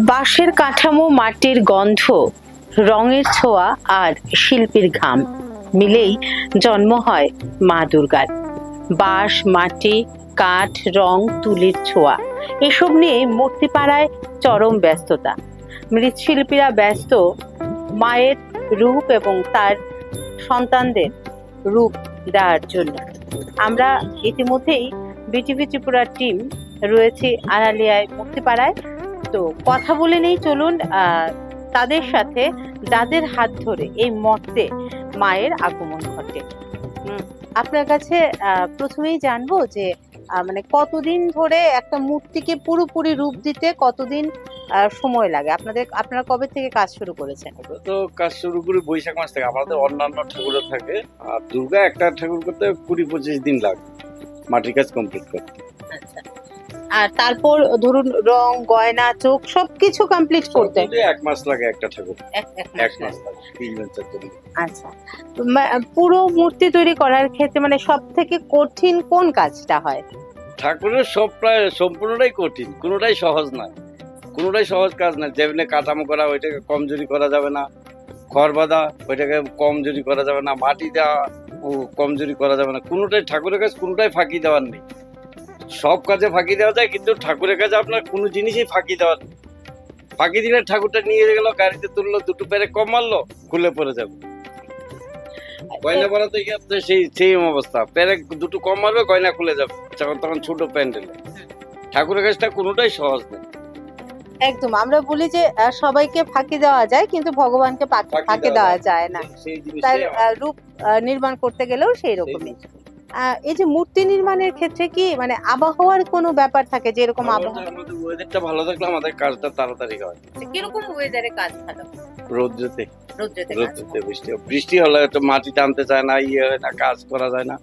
বাঁশের কাঠামো, মাটির গন্ধ, রঙের ছোঁয়া আর শিল্পীর ঘাম মিলেই জন্ম হয় মা দুর্গার। বাঁশ, মাটি, কাঠ, রং, তুলির ছোঁয়া এসব নিয়ে মূর্তিপাড়ায় চরম ব্যস্ততা। মৃৎশিল্পীরা ব্যস্ত মায়ের রূপ এবং তার সন্তানদের রূপ দেওয়ার জন্য। আমরা ইতিমধ্যেই বিটিভি ত্রিপুরার টিম রয়েছে আড়ালিয়ায় মূর্তিপাড়ায়। তো কথা বলে নেই, চলুন তাদের সাথে, যাদের হাত ধরে এই মর্তে মায়ের আগমন ঘটে। আপনার কাছে প্রথমেই জানবো যে মানে কতদিন ধরে একটা মূর্তিকে পুরোপুরি রূপ দিতে কতদিন সময় লাগে? আপনারা কবে থেকে কাজ শুরু করেছেন? তো কাজ শুরু করি বৈশাখ মাস থেকে। আমাদের অন্যান্য ঠাকুরও থাকে, আর দুর্গা একটা ঠাকুর করতে 20-25 দিন লাগে মাটির কাজ কমপ্লিট করতে। আচ্ছা, আর তারপর ধরুন রং, গয়না, চোখ সবকিছু কমপ্লিট করতে 1 মাস লাগে একটা ঠাকুর। এক মাস লাগে 3-4 দিন। আচ্ছা, পুরো মূর্তি তৈরি করার ক্ষেত্রে মানে সব থেকে কঠিন কোন কাজটা হয়? ঠাকুরের সব প্রায় সম্পূর্ণটাই কঠিন, কোনোটাই সহজ নয়, কোনোটাই সহজ কাজ না। যেমনি কাঠামো করা ওইটাকে কমজোরি করা যাবে না, খড় বাঁধা ওইটাকে কমজোরি করা যাবে না, মাটি দেওয়া ও কমজোরি করা যাবে না। কোনোটাই ঠাকুরের কাজ কোনোটাই ফাঁকি দেওয়ার নেই। সব কাজে ফাঁকি দেওয়া যায়, কিন্তু ঠাকুরের কাছে আপনার কোনো জিনিসই ফাঁকি দেওয়ার নেই। ফাঁকি দিলে ঠাকুরটা নিয়ে গেল, গাড়িতে তুললো, দুটো পেরে কম মারলো, খুলে পড়ে যাবে। গয়না বানাতে গিয়ে আপনার সেই অবস্থা, পেরে দুটো কম মারবে, গয়না খুলে যাবে, তখন ছোট প্যান্ডেলে। ঠাকুরের কাজটা কোনোটাই সহজ নেই। একদম, আমরা বলি যে সবাইকে ফাঁকি দেওয়া যায়, কিন্তু ভগবানকে ফাঁকি দেওয়া যায় না। তার রূপ নির্মাণ করতে গেলেও সেই রকমই। এই যে মূর্তি নির্মাণের ক্ষেত্রে কি মানে আবহাওয়ার কোনো ব্যাপার থাকে? যে এরকম আবহাওয়া, আমাদের ওয়েদারটা ভালো থাকলে আমাদের কাজটা তাড়াতাড়ি হয়। কিরকম ওয়েদারে কাজ ভালো? রোদ্রেতে রোদ্রেতে বৃষ্টি হলে তো মাটি টানতে চায় না, হয় না, কাজ করা যায় না।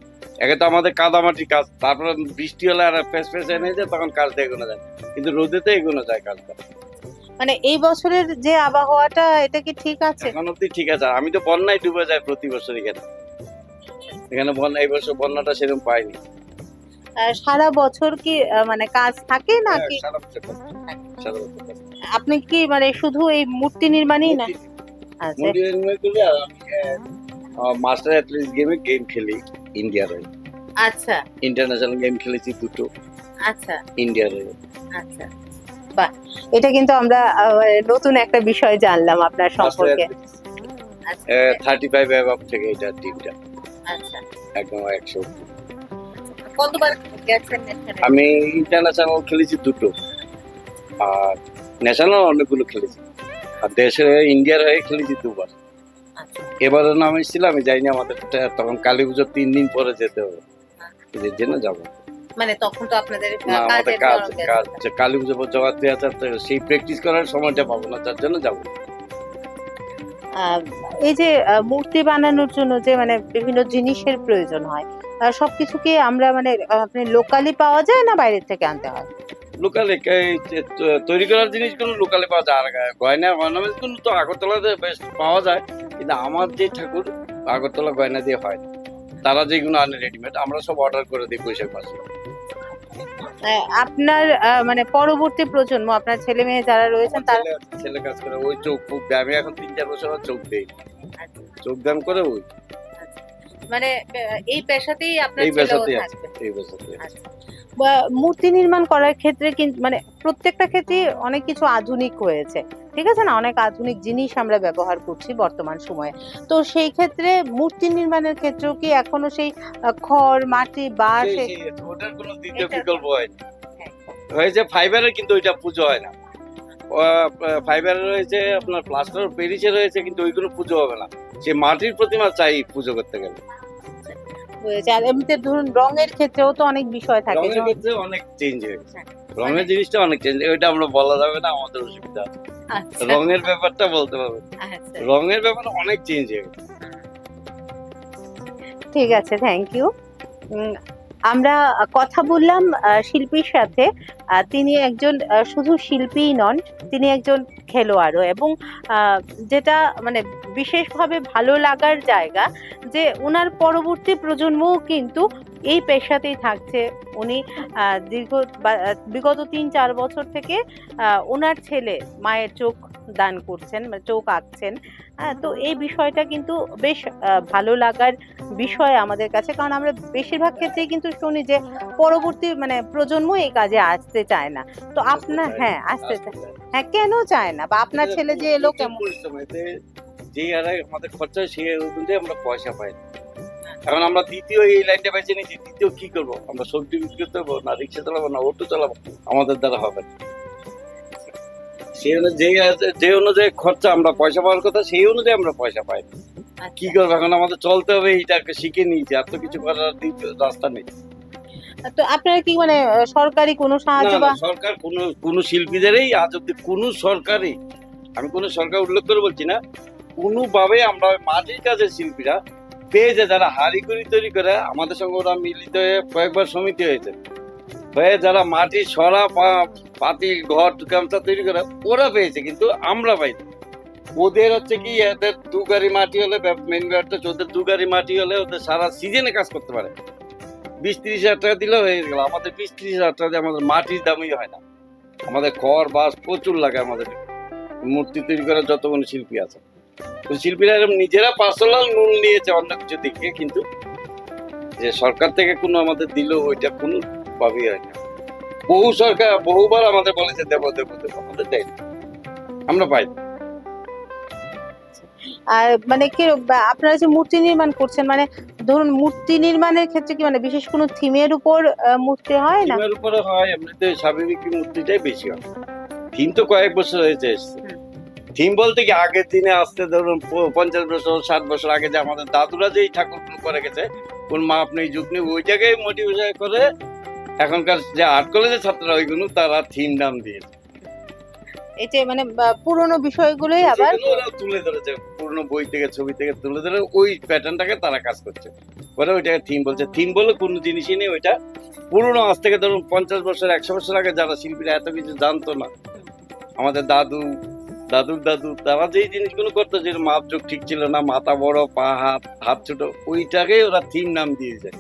একে তো আমাদের কাদা মাটি কাজ, তারপরে বৃষ্টি হলে আর ফেস এনে যায়, তখন কাজটা এগোনো যায়, কিন্তু রোদেতে এগোনো যায় কাজটা। মানে এই বছরের যে আবহাওয়াটা, এটা কি ঠিক আছে? এখন অব্দি ঠিক আছে। আমি তো বন্যায় ডুবে যায় প্রতি বছর এখানে বন্যা, এই বছর বন্যাটা সেরকম পাইনি। সারা বছর কি মানে কাজ থাকে নাকি? সারা বছর আপনি কি মানে শুধু এই মূর্তি নির্মাণই না? আচ্ছা, মাস্টার অ্যাথলেটিক্স গেম খেলি ইন্ডিয়ার হয়ে। আচ্ছা, ইন্টারন্যাশনাল গেম খেলেছি 2টো। আচ্ছা, ইন্ডিয়ার হয়ে। আচ্ছা, বাহ, এটা কিন্তু আমরা নতুন একটা বিষয় জানলাম আপনার সম্পর্কে। 35 অ্যাবাভ থেকে এটা টিমটা। আচ্ছা, একদম 100। কতবার গেছেন ন্যাশনাল? আমি ইন্টারন্যাশনাল খেলেছি 2টো, আর ন্যাশনাল অনেকগুলো খেলেছি, আর দেশের হয়ে ইন্ডিয়ার হয়ে খেলেছি 2বার। এবারও নাম এসেছিল, আমি যাইনি। আমাদের তখন কালী পুজোর 3 দিন পরে যেতে হবে, এর জন্য যাবো। মানে তখন তো আপনাদের কাজ কালী পুজো জগাতে আছে, সেই প্র্যাকটিস করার সময়টা পাবো না, তার জন্য যাবো। এই যে মূর্তি বানানোর জন্য যে মানে বিভিন্ন জিনিসের প্রয়োজন হয়, সবকিছু কি আমরা মানে আপনি লোকালি পাওয়া যায় না বাইরে থেকে আনতে হয়? লোকালে তৈরি করার জিনিসগুলো লোকালে পাওয়া যায়, আর গয়না অর্নামেন্টস তো আগরতলাতে বেশ পাওয়া যায়, কিন্তু আমার যে ঠাকুর আগরতলা গয়না দিয়ে হয় না। তারা যেগুলো আনে রেডিমেড, আমরা সব অর্ডার করে দিই বৈশাখ মাসে। আপনার মানে পরবর্তী প্রজন্ম, আপনার ছেলে মেয়ে যারা রয়েছেন, তারা ছেলে কাজ করে, ওই চোখ ফুক দেয়। আমি এখন 3-4 বছর চোখ দেই, চোখ দান করে ওই মানে এই পেশাতেই আপনার মূর্তি নির্মাণ করার ক্ষেত্রে কিন্তু মানে প্রত্যেকটা ক্ষেত্রে অনেক কিছু আধুনিক হয়েছে, ঠিক আছে না? অনেক আধুনিক জিনিস আমরা ব্যবহার করছি বর্তমান সময়ে। তো সেই ক্ষেত্রে মূর্তি নির্মাণের ক্ষেত্রেও কি এখনো সেই খড়, মাটি, বাঁশ, ওটার কোনো দ্বিতীয় বিকল্প হয় না। হয়েছে ফাইবারের, কিন্তু ওইটা পুজো হয় না। ফাইবারের রয়েছে, আপনার প্লাস্টার পেরিসের রয়েছে, কিন্তু ওইগুলো পুজো হবে না। সে মাটির প্রতিমা চাই পুজো করতে গেলে। আর এমনিতে ধরুন রঙের ক্ষেত্রেও তো অনেক বিষয় থাকে, রঙের ক্ষেত্রে অনেক চেঞ্জ হয়েছে। রঙের জিনিসটা অনেক চেঞ্জ, ওইটা আমরা বলা যাবে না, আমাদের অসুবিধা আছে। রঙের ব্যাপারটা বলতে পারবো, রঙের ব্যাপারে অনেক চেঞ্জ হয়ে গেছে। ঠিক আছে, থ্যাংক ইউ। আমরা কথা বললাম শিল্পীর সাথে। তিনি একজন শুধু শিল্পীই নন, তিনি একজন খেলোয়াড়ও। এবং যেটা মানে বিশেষভাবে ভালো লাগার জায়গা, যে ওনার পরবর্তী প্রজন্মও কিন্তু এই পেশাতেই থাকছে উনি। বিগত 3-4 বছর থেকে ওনার ছেলে মায়ের চোখ দান করছেন, মানে চোখ আঁকছেন। তো এই বিষয়টা কিন্তু বেশ ভালো লাগার বিষয় আমাদের কাছে, কারণ আমরা বেশিরভাগ ক্ষেত্রেই কিন্তু শুনি যে পরবর্তী মানে প্রজন্ম এই কাজে আসতে চায় না। তো আপনার আসতে চায়, কেন চায় না, বা আপনার ছেলে যে এলো কেমন? যে আমাদের খরচা সেই অনুযায়ী আমরা পয়সা পাই না। এখন আমরা দ্বিতীয় এই লাইনটা বেছে নিচ্ছি, দ্বিতীয় কি করবো? আমরা সবজি বিক্রি করতে পারবো না, রিক্সা চালাবো না, অটো চালাবো, আমাদের দ্বারা হবে না। সেই অনুযায়ী যে অনুযায়ী খরচা আমরা পয়সা পাওয়ার কথা, সেই অনুযায়ী আমরা পয়সা পাই না। কি করবো? এখন আমাদের চলতে হবে, এইটাকে শিখে নিয়েছি, আর তো কিছু করার রাস্তা নেই। তো আপনারা কি মানে সরকারি কোনো সাহায্য বা সরকার কোনো শিল্পীদেরই আজ অব্দি কোনো সরকারি, আমি কোনো সরকার উল্লেখ করে বলছি না, কোনোভাবে আমরা মাটির কাজের শিল্পীরা পেয়েছে, যারা হাড়িগুড়ি তৈরি করে আমাদের সঙ্গে ওরা মিলিত হয়ে কয়েকবার সমিতি হয়েছে, হয়ে যারা মাটির সরা পাতি ঘর গামছা তৈরি করে ওরা পেয়েছে, কিন্তু আমরা পাইনি। ওদের হচ্ছে কি, এদের 2 গাড়ি মাটি হলে, মেন ব্যাপারটা ওদের 2 গাড়ি মাটি হলে ওদের সারা সিজনে কাজ করতে পারে। 20-30 হাজার টাকা দিলেও হয়ে গেল। আমাদের 20-30 হাজার টাকা দিয়ে আমাদের মাটির দামই হয় না। আমাদের খড় বাস প্রচুর লাগে। আমাদের মূর্তি তৈরি করার যতগুলো শিল্পী আছে, শিল্পীরা নিজেরা পার্সোনাল নুন নিয়েছে অন্য কিছু দিকে, কিন্তু যে সরকার থেকে কোনো আমাদের দিল ওইটা কোনো ভাবেই হয় না। বহু সরকার বহুবার আমাদের বলেছে দেবো দেবো দেবো, আমাদের দেয় না, আমরা পাই না। আর মানে কি আপনারা যে মূর্তি নির্মাণ করছেন, মানে ধরুন মূর্তি নির্মাণের ক্ষেত্রে কি মানে বিশেষ কোনো থিমের উপর মূর্তি হয় না? থিমের উপরে হয়, এমনিতে স্বাভাবিক মূর্তিটাই বেশি হয়। থিম তো কয়েক বছর হয়েছে এসছে। থিম বলতে কি, আগের দিনে আসতে ধরুন 50 বছর 60 বছর আগে যে আমাদের দাদুরা যেই ঠাকুরগুলো করে গেছে, কোন মাপ নেই যুগ নেই, ওই জায়গায় মোটিভেশন করে এখনকার যে আর্ট কলেজের ছাত্ররা ওইগুলো তারা থিম নাম দিয়েছে। এটা মানে পুরনো বিষয়গুলোই আবার তুলে ধরেছে, পুরনো বই থেকে ছবি থেকে তুলে ধরে ওই প্যাটার্নটাকে তারা কাজ করছে, পরে ওইটাকে থিম বলছে। থিম বলে কোনো জিনিসই নেই, ওইটা পুরনো। আজ থেকে ধরুন 50 বছর 100 বছর আগে যারা শিল্পীরা এত কিছু জানতো না, আমাদের দাদুর দাদু তারা যেই জিনিসগুলো করতো, যে মাপযোগ ঠিক ছিল না, মাথা বড়, পা হাত ছোট, ওইটাকে ওরা থিম নাম দিয়েছে।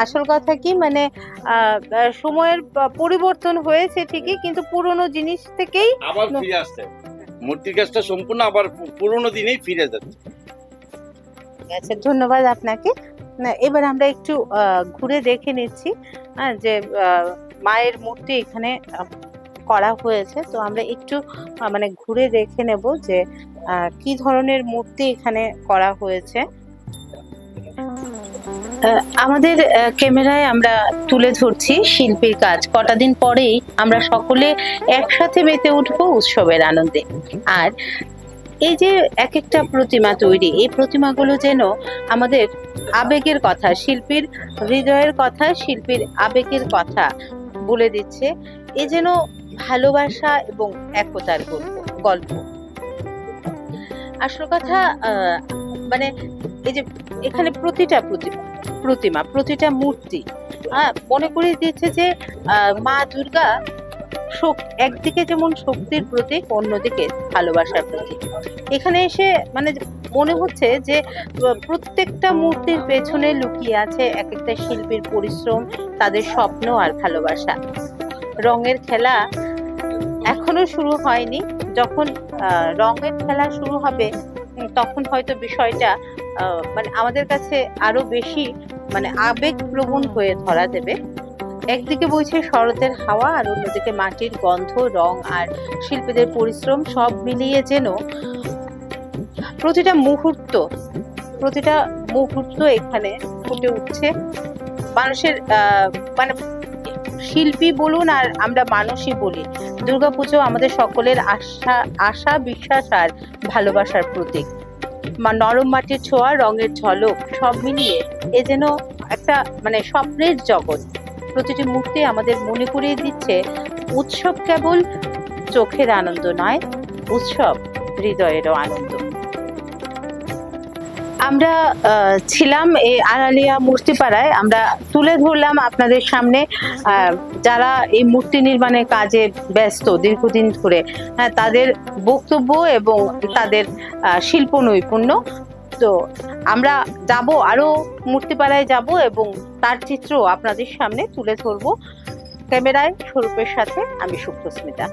আসল কথা কি মানে সময়ের পরিবর্তন হয়েছে ঠিকই, কিন্তু পুরনো জিনিস থেকেই আবার ফিরে আসছে। মূর্তির কাজটা সম্পূর্ণ আবার পুরনো দিনেই ফিরে যাচ্ছে। আচ্ছা, ধন্যবাদ আপনাকে। না, এবার আমরা একটু ঘুরে দেখে নিচ্ছি যে মায়ের মূর্তি এখানে করা হয়েছে। তো আমরা একটু মানে ঘুরে দেখে নেব যে কি ধরনের মূর্তি এখানে করা হয়েছে। আমাদের ক্যামেরায় আমরা তুলে ধরছি শিল্পীর কাজ। কটা দিন পরেই আমরা সকলে একসাথে মেতে উঠবো উৎসবের আনন্দে। আর এই যে এক একটা প্রতিমা তৈরি, এই প্রতিমাগুলো যেন আমাদের আবেগের কথা, শিল্পীর হৃদয়ের কথা, শিল্পীর আবেগের কথা বলে দিচ্ছে। এ যেন ভালোবাসা এবং একতার গল্প। আসল কথা মানে এই যে এখানে প্রতিটা প্রতিমা, প্রতিটা মূর্তি মনে করে দিচ্ছে যে মা দুর্গা একদিকে যেমন শক্তির প্রতীক, অন্যদিকে ভালোবাসার প্রতীক। এখানে এসে মানে মনে হচ্ছে যে প্রত্যেকটা মূর্তির পেছনে লুকিয়ে আছে এক একটা শিল্পীর পরিশ্রম, তাদের স্বপ্ন আর ভালোবাসা। রঙের খেলা এখনো শুরু হয়নি। যখন রঙের খেলা শুরু হবে তখন হয়তো বিষয়টা মানে আমাদের কাছে আরো বেশি মানে আবেগপ্রবণ হয়ে ধরা দেবে। একদিকে বইছে শরতের হাওয়া, আর অন্যদিকে মাটির গন্ধ, রং আর শিল্পীদের পরিশ্রম সব মিলিয়ে যেন প্রতিটা মুহূর্ত এখানে ফুটে উঠছে। মানুষের মানে শিল্পী বলুন আর আমরা মানুষই বলি, দুর্গাপুজো আমাদের সকলের আশা বিশ্বাস আর ভালোবাসার প্রতীক। নরম মাটির ছোঁয়া, রঙের ঝলক সব মিলিয়ে এ যেন একটা মানে স্বপ্নের জগৎ। প্রতিটি মুহূর্তে আমাদের মনে করিয়ে দিচ্ছে উৎসব কেবল চোখের আনন্দ নয়, উৎসব হৃদয়েরও আনন্দ। আমরা ছিলাম এই আড়ালিয়া মূর্তিপাড়ায়। আমরা তুলে ধরলাম আপনাদের সামনে যারা এই মূর্তি নির্মাণের কাজে ব্যস্ত দীর্ঘদিন ধরে, তাদের বক্তব্য এবং তাদের শিল্প নৈপুণ্য। তো আমরা যাব, আরো মূর্তিপাড়ায় যাব এবং তার চিত্র আপনাদের সামনে তুলে ধরবো। ক্যামেরায় স্বরূপের সাথে আমি সুপ্রস্মিতা।